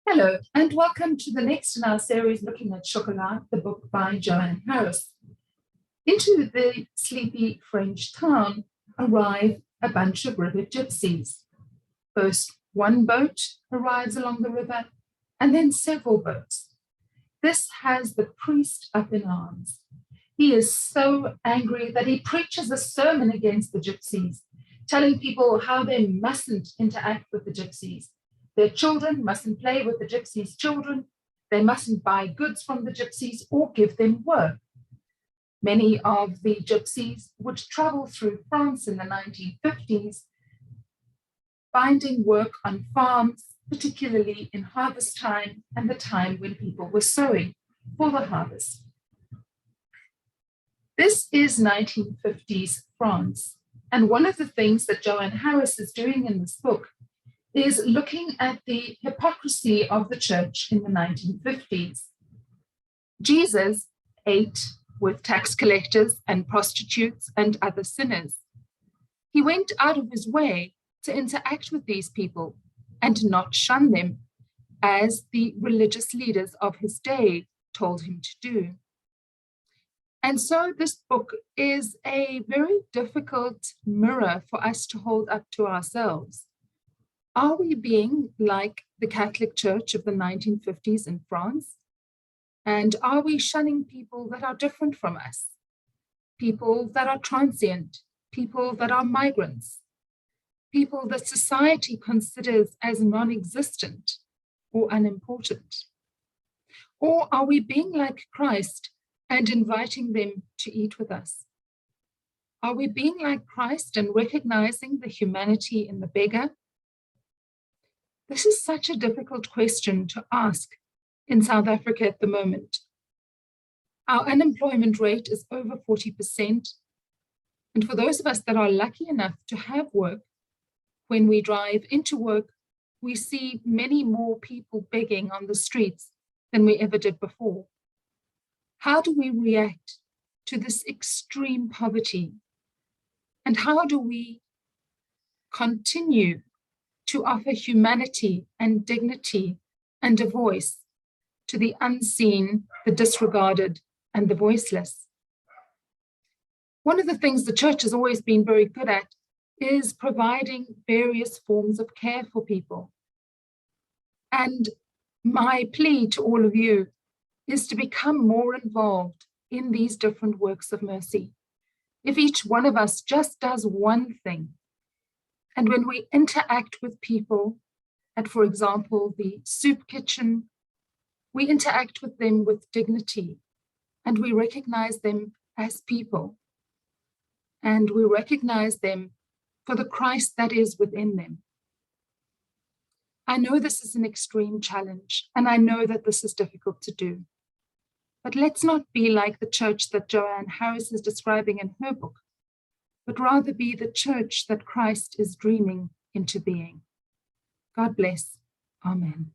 Hello, and welcome to the next in our series looking at Chocolat, the book by Joanne Harris. Into the sleepy French town arrive a bunch of river gypsies. First, one boat arrives along the river, and then several boats. This has the priest up in arms. He is so angry that he preaches a sermon against the gypsies, telling people how they mustn't interact with the gypsies. Their children mustn't play with the gypsies' children. They mustn't buy goods from the gypsies or give them work. Many of the gypsies would travel through France in the 1950s, finding work on farms, particularly in harvest time and the time when people were sowing for the harvest. This is 1950s France, and one of the things that Joanne Harris is doing in this book is looking at the hypocrisy of the church in the 1950s. Jesus ate with tax collectors and prostitutes and other sinners. He went out of his way to interact with these people and not shun them, as the religious leaders of his day told him to do. And so this book is a very difficult mirror for us to hold up to ourselves. Are we being like the Catholic Church of the 1950s in France? And are we shunning people that are different from us? People that are transient, people that are migrants, people that society considers as non-existent or unimportant? Or are we being like Christ and inviting them to eat with us? Are we being like Christ and recognizing the humanity in the beggar? This is such a difficult question to ask in South Africa at the moment. Our unemployment rate is over 40%. And for those of us that are lucky enough to have work, when we drive into work, we see many more people begging on the streets than we ever did before. How do we react to this extreme poverty? And how do we continue to offer humanity and dignity and a voice to the unseen, the disregarded, and the voiceless? One of the things the church has always been very good at is providing various forms of care for people. And my plea to all of you is to become more involved in these different works of mercy. If each one of us just does one thing, and when we interact with people at, for example, the soup kitchen, we interact with them with dignity, and we recognize them as people, and we recognize them for the Christ that is within them. I know this is an extreme challenge, and I know that this is difficult to do. But let's not be like the church that Joanne Harris is describing in her book, but rather be the church that Christ is dreaming into being. God bless. Amen.